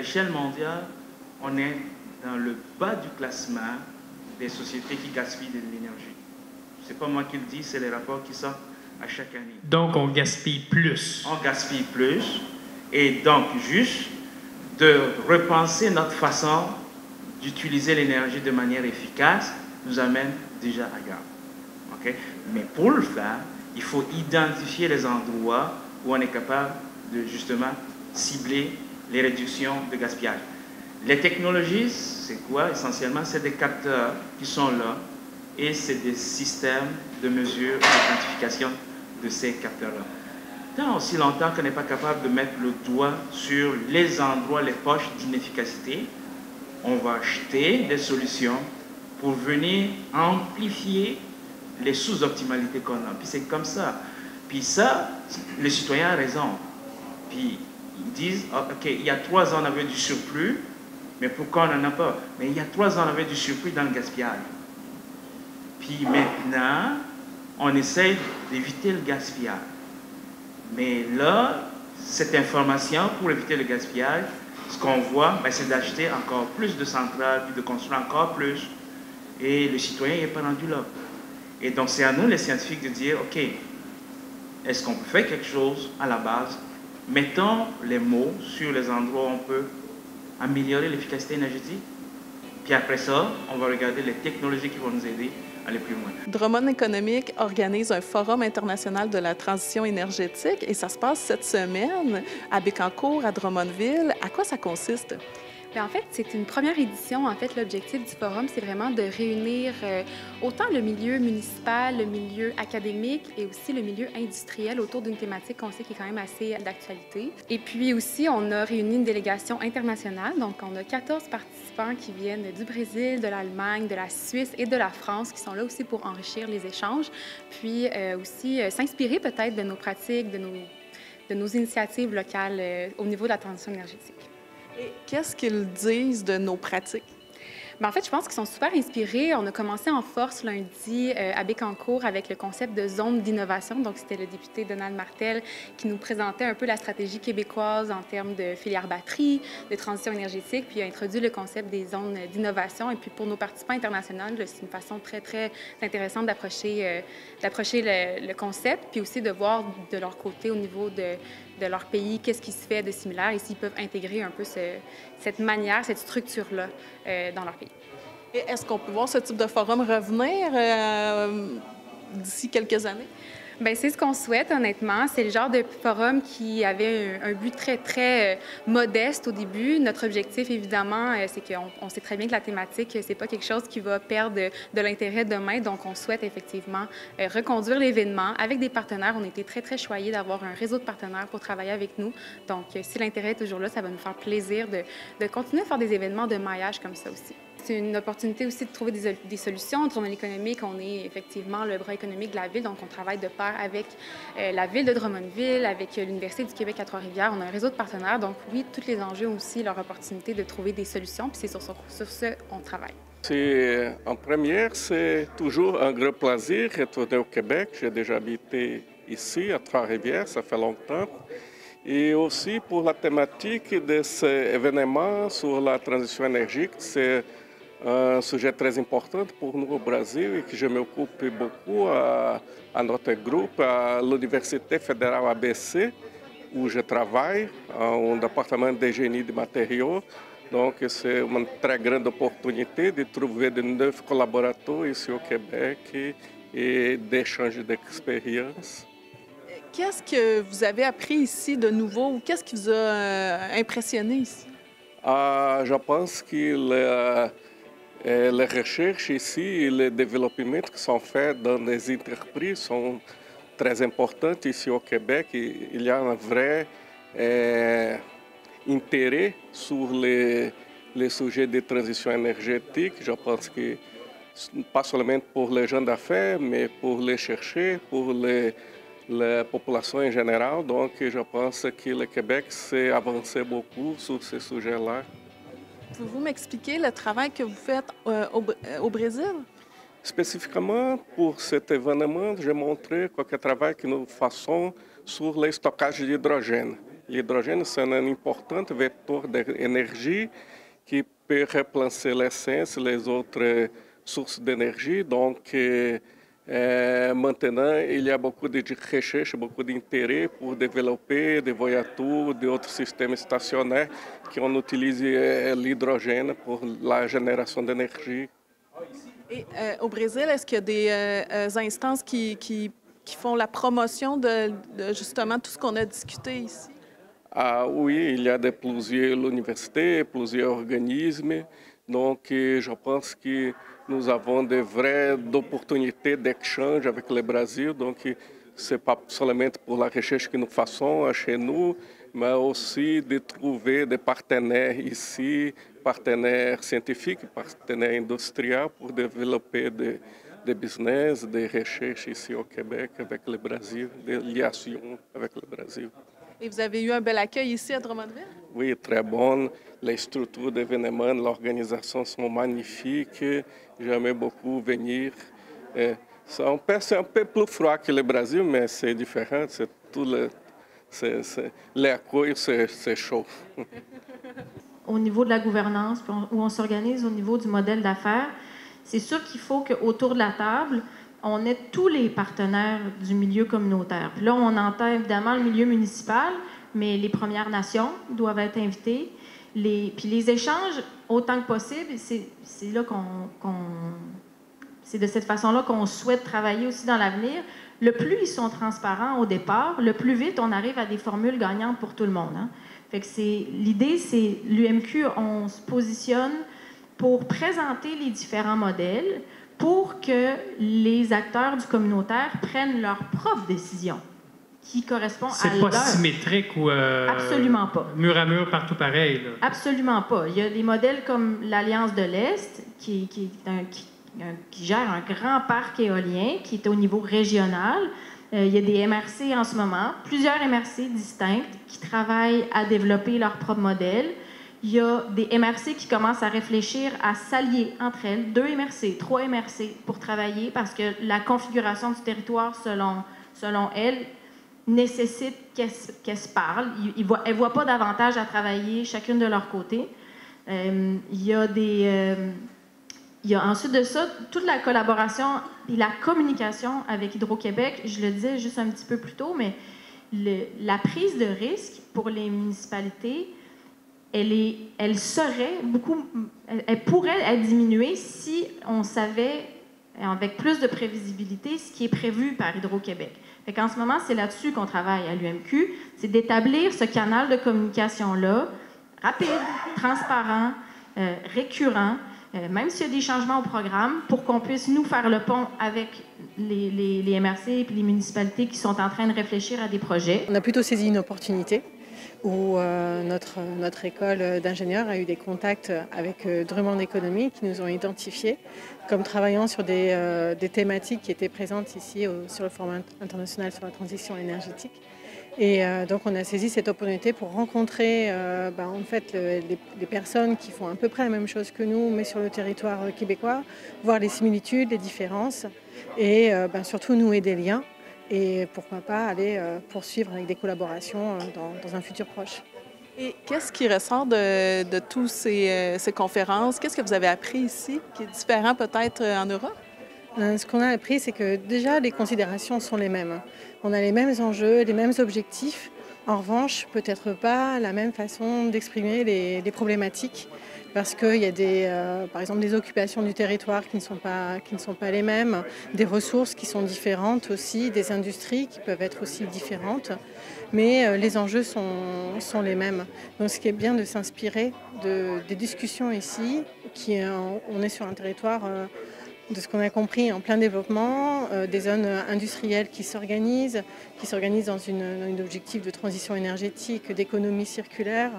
l'échelle mondiale, on est dans le bas du classement des sociétés qui gaspillent de l'énergie. Ce n'est pas moi qui le dis, c'est les rapports qui sortent à chaque année. Donc, on gaspille plus. On gaspille plus. Et donc, juste de repenser notre façon d'utiliser l'énergie de manière efficace nous amène déjà ailleurs. Okay? Mais pour le faire, il faut identifier les endroits où on est capable de justement cibler les réductions de gaspillage. Les technologies, c'est quoi? Essentiellement, c'est des capteurs qui sont là et c'est des systèmes de mesure et de quantification de ces capteurs-là. Tant aussi longtemps qu'on n'est pas capable de mettre le doigt sur les endroits, les poches d'inefficacité, on va acheter des solutions pour venir amplifier les sous-optimalités qu'on a. Puis c'est comme ça. Puis ça, les citoyens ont raison. Puis ils disent, oh, OK, il y a 3 ans, on avait du surplus, mais pourquoi on n'en a pas? Mais il y a 3 ans, on avait du surplus dans le gaspillage. Puis maintenant, on essaye d'éviter le gaspillage. Mais là, cette information, pour éviter le gaspillage, ce qu'on voit, ben, c'est d'acheter encore plus de centrales, puis de construire encore plus. Et le citoyen n'est pas rendu là. Et donc, c'est à nous, les scientifiques, de dire, OK, est-ce qu'on peut faire quelque chose à la base? Mettons les mots sur les endroits où on peut améliorer l'efficacité énergétique. Puis après ça, on va regarder les technologies qui vont nous aider à aller plus loin. Drummond Économique organise un forum international de la transition énergétique et ça se passe cette semaine à Bécancour, à Drummondville. À quoi ça consiste? Bien, en fait, c'est une première édition. En fait, l'objectif du forum, c'est vraiment de réunir autant le milieu municipal, le milieu académique et aussi le milieu industriel autour d'une thématique qu'on sait qui est quand même assez d'actualité. Et puis aussi, on a réuni une délégation internationale. Donc, on a 14 participants qui viennent du Brésil, de l'Allemagne, de la Suisse et de la France qui sont là aussi pour enrichir les échanges. Puis aussi s'inspirer peut-être de nos pratiques, de nos initiatives locales au niveau de la transition énergétique. Et qu'est-ce qu'ils disent de nos pratiques? Bien, en fait, je pense qu'ils sont super inspirés. On a commencé en force lundi à Bécancour avec le concept de zone d'innovation. Donc, c'était le député Donald Martel qui nous présentait un peu la stratégie québécoise en termes de filière batterie, de transition énergétique, puis il a introduit le concept des zones d'innovation. Et puis, pour nos participants internationaux, c'est une façon très, très intéressante d'approcher le concept, puis aussi de voir de leur côté au niveau de leur pays, qu'est-ce qui se fait de similaire et s'ils peuvent intégrer un peu cette manière, cette structure-là dans leur pays. Et est-ce qu'on peut voir ce type de forum revenir d'ici quelques années? Bien, c'est ce qu'on souhaite, honnêtement. C'est le genre de forum qui avait un but très, très modeste au début. Notre objectif, évidemment, c'est qu'on sait très bien que la thématique, c'est pas quelque chose qui va perdre de l'intérêt demain. Donc, on souhaite effectivement reconduire l'événement avec des partenaires. On a été très, très choyés d'avoir un réseau de partenaires pour travailler avec nous. Donc, si l'intérêt est toujours là, ça va nous faire plaisir de continuer à faire des événements de maillage comme ça aussi. C'est une opportunité aussi de trouver des solutions. Drummond Économique, on est effectivement le bras économique de la ville, donc on travaille de pair avec la ville de Drummondville, avec l'Université du Québec à Trois-Rivières. On a un réseau de partenaires, donc oui, tous les enjeux ont aussi leur opportunité de trouver des solutions, puis c'est sur ce on travaille. En première, c'est toujours un grand plaisir de retourner au Québec. J'ai déjà habité ici, à Trois-Rivières, ça fait longtemps. Et aussi pour la thématique de ces événements sur la transition énergétique, c'est un sujet très important pour nous au Brasil et que je m'occupe beaucoup à notre groupe, à l'Université fédérale ABC, où je travaille, au département de génie de matériaux. Donc, c'est une très grande opportunité de trouver de nouveaux collaborateurs ici au Québec et d'échanger d'expériences. Qu'est-ce que vous avez appris ici de nouveau ou qu'est-ce qui vous a impressionné ici? Je pense que les recherches ici et les développements qui sont faits dans les entreprises sont très importants ici au Québec. Il y a un vrai intérêt sur les sujets de transition énergétique. Je pense que pas seulement pour les gens d'affaires, mais pour les chercheurs, pour la population en général. Donc, je pense que le Québec s'est avancé beaucoup sur ces sujets-là. Pouvez-vous m'expliquer le travail que vous faites au Brésil? Spécifiquement pour cet événement, j'ai montré quel travail que nous faisons sur le stockage d'hydrogène. L'hydrogène, c'est un important vecteur d'énergie qui peut remplacer l'essence, les autres sources d'énergie. Donc, maintenant, il y a beaucoup de recherche, beaucoup d'intérêt pour développer des voitures, d'autres systèmes stationnaires qui ont utilisé l'hydrogène pour la génération d'énergie. Et au Brésil, est-ce qu'il y a des instances qui font la promotion de justement tout ce qu'on a discuté ici? Ah, oui, il y a plusieurs universités, plusieurs organismes. Donc, je pense que nous avons de vraies opportunités d'échange avec le Brésil. Donc, ce n'est pas seulement pour la recherche que nous faisons chez nous, mais aussi de trouver des partenaires ici, partenaires scientifiques, partenaires industriels pour développer des business, des recherches ici au Québec avec le Brésil, des liaisons avec le Brésil. Et vous avez eu un bel accueil ici à Drummondville? Oui, très bon. Les structures d'événements, l'organisation sont magnifiques. J'aimais beaucoup venir. C'est un peu plus froid que le Brésil, mais c'est différent. C'est tout l'accueil, c'est chaud. Au niveau de la gouvernance, où on s'organise au niveau du modèle d'affaires, c'est sûr qu'il faut qu'autour de la table, on ait tous les partenaires du milieu communautaire. Puis là, on entend évidemment le milieu municipal, mais les Premières Nations doivent être invitées. Puis les échanges, autant que possible, c'est là c'est de cette façon-là qu'on souhaite travailler aussi dans l'avenir. Le plus ils sont transparents au départ, le plus vite on arrive à des formules gagnantes pour tout le monde. Hein. Fait que l'idée, c'est l'UMQ, on se positionne pour présenter les différents modèles, pour que les acteurs du communautaire prennent leurs propres décisions qui correspondent à leur... C'est pas symétrique ou... Absolument pas. Mur à mur, partout pareil. Là. Absolument pas. Il y a des modèles comme l'Alliance de l'Est qui gère un grand parc éolien qui est au niveau régional. Il y a des MRC en ce moment, plusieurs MRC distinctes qui travaillent à développer leur propre modèle. Il y a des MRC qui commencent à réfléchir à s'allier entre elles, 2 MRC, 3 MRC, pour travailler parce que la configuration du territoire, selon elles, nécessite qu'elles se parlent. Elles ne voient pas d'avantage à travailler chacune de leur côté. Il y a ensuite de ça, toute la collaboration et la communication avec Hydro-Québec. Je le disais juste un petit peu plus tôt, mais la prise de risque pour les municipalités, elle pourrait être diminuée si on savait, avec plus de prévisibilité, ce qui est prévu par Hydro-Québec. Fait qu'en ce moment, c'est là-dessus qu'on travaille à l'UMQ, c'est d'établir ce canal de communication-là, rapide, transparent, récurrent, même s'il y a des changements au programme, pour qu'on puisse nous faire le pont avec les MRC et les municipalités qui sont en train de réfléchir à des projets. On a plutôt saisi une opportunité où notre école d'ingénieurs a eu des contacts avec Drummond Economy qui nous ont identifiés comme travaillant sur des thématiques qui étaient présentes ici sur le Forum international sur la transition énergétique. Et donc on a saisi cette opportunité pour rencontrer en fait, les personnes qui font à peu près la même chose que nous, mais sur le territoire québécois, voir les similitudes, les différences et surtout nouer des liens. Et pourquoi pas aller poursuivre avec des collaborations dans un futur proche. Et qu'est-ce qui ressort de toutes ces conférences? Qu'est-ce que vous avez appris ici qui est différent peut-être en Europe? Ce qu'on a appris, c'est que déjà les considérations sont les mêmes. On a les mêmes enjeux, les mêmes objectifs. En revanche, peut-être pas la même façon d'exprimer les problématiques. Parce qu'il y a par exemple des occupations du territoire qui ne sont pas les mêmes, des ressources qui sont différentes aussi, des industries qui peuvent être aussi différentes, mais les enjeux sont les mêmes. Donc ce qui est bien de s'inspirer des discussions ici, on est sur un territoire, de ce qu'on a compris, en plein développement, des zones industrielles qui s'organisent dans un objectif de transition énergétique, d'économie circulaire,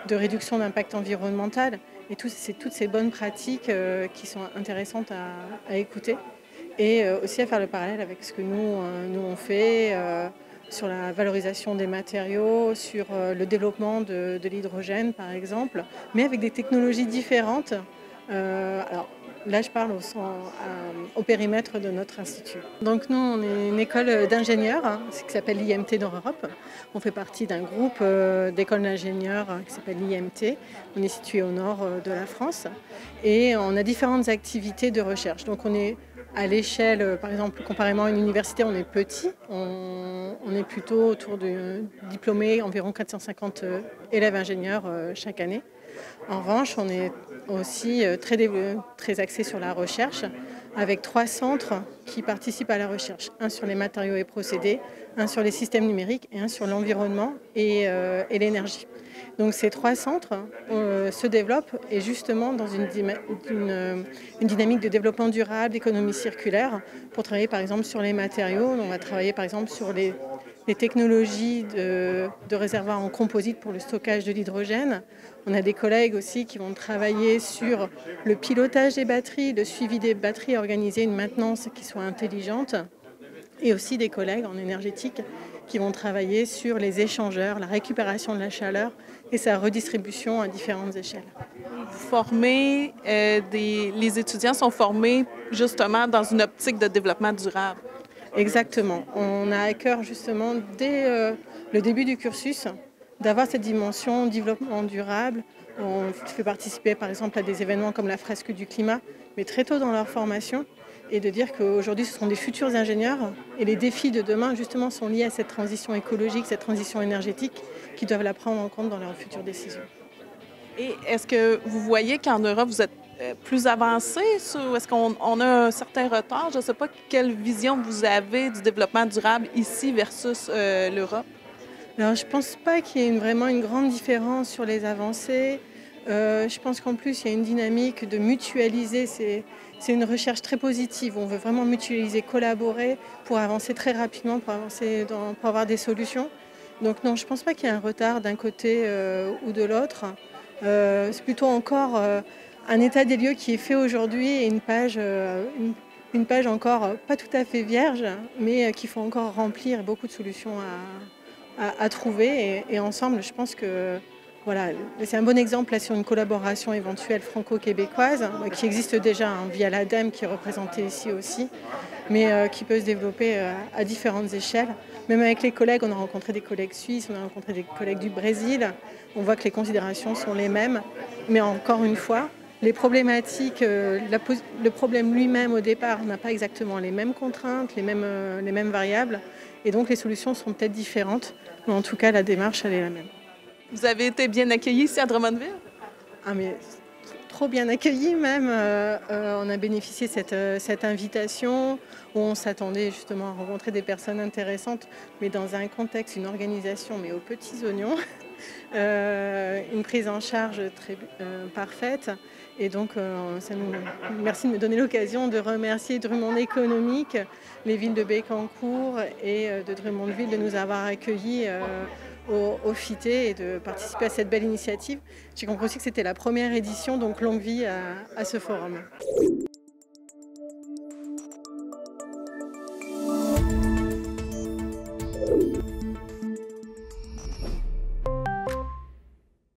de réduction d'impact environnemental. Et c'est toutes ces bonnes pratiques qui sont intéressantes à écouter et aussi à faire le parallèle avec ce que nous on fait sur la valorisation des matériaux, sur le développement de l'hydrogène par exemple, mais avec des technologies différentes. Alors Là, je parle au périmètre de notre institut. Donc nous, on est une école d'ingénieurs qui s'appelle l'IMT Nord-Europe. On fait partie d'un groupe d'écoles d'ingénieurs qui s'appelle l'IMT. On est situé au nord de la France et on a différentes activités de recherche. Donc on est à l'échelle, par exemple, comparément à une université, on est petit. On est plutôt autour de diplômés, environ 450 élèves ingénieurs chaque année. En revanche, on est aussi très axé sur la recherche, avec 3 centres qui participent à la recherche. Un sur les matériaux et procédés, un sur les systèmes numériques et un sur l'environnement et l'énergie. Donc ces 3 centres se développent et justement dans une dynamique de développement durable, d'économie circulaire, pour travailler par exemple sur les matériaux. On va travailler par exemple sur les technologies de réservoirs en composite pour le stockage de l'hydrogène. On a des collègues aussi qui vont travailler sur le pilotage des batteries, le suivi des batteries, organiser une maintenance qui soit intelligente. Et aussi des collègues en énergétique qui vont travailler sur les échangeurs, la récupération de la chaleur et sa redistribution à différentes échelles. Les étudiants sont formés justement dans une optique de développement durable. Exactement. On a à cœur justement dès le début du cursus d'avoir cette dimension développement durable. On fait participer par exemple à des événements comme la fresque du climat, mais très tôt dans leur formation, et de dire qu'aujourd'hui ce sont des futurs ingénieurs et les défis de demain justement sont liés à cette transition écologique, cette transition énergétique, qui doivent la prendre en compte dans leurs futures décisions. Et est-ce que vous voyez qu'en Europe vous êtes plus avancé? Est-ce qu'on a un certain retard? Je ne sais pas quelle vision vous avez du développement durable ici versus l'Europe. Alors, je ne pense pas qu'il y ait vraiment une grande différence sur les avancées. Je pense qu'en plus, il y a une dynamique de mutualiser. C'est une recherche très positive. On veut vraiment mutualiser, collaborer pour avancer très rapidement, pour avoir des solutions. Donc non, je ne pense pas qu'il y ait un retard d'un côté ou de l'autre. C'est plutôt encore un état des lieux qui est fait aujourd'hui et une page encore pas tout à fait vierge, mais qu'il faut encore remplir, beaucoup de solutions à trouver. Et ensemble, je pense que voilà, c'est un bon exemple là, sur une collaboration éventuelle franco-québécoise qui existe déjà via l'ADEME qui est représentée ici aussi, mais qui peut se développer à différentes échelles. Même avec les collègues, on a rencontré des collègues suisses, on a rencontré des collègues du Brésil. On voit que les considérations sont les mêmes, mais encore une fois, les problématiques, le problème lui-même au départ n'a pas exactement les mêmes contraintes, les mêmes variables, et donc les solutions sont peut-être différentes, mais en tout cas la démarche elle est la même. Vous avez été bien accueillis ici à Drummondville? Ah mais trop bien accueillis même. On a bénéficié de cette invitation où on s'attendait justement à rencontrer des personnes intéressantes, mais dans un contexte, une organisation, mais aux petits oignons. Une prise en charge très parfaite. Et donc, merci de me donner l'occasion de remercier Drummond Économique, les villes de Bécancour et de Drummondville de nous avoir accueillis au FITE et de participer à cette belle initiative. J'ai compris aussi que c'était la première édition, donc longue vie à ce forum.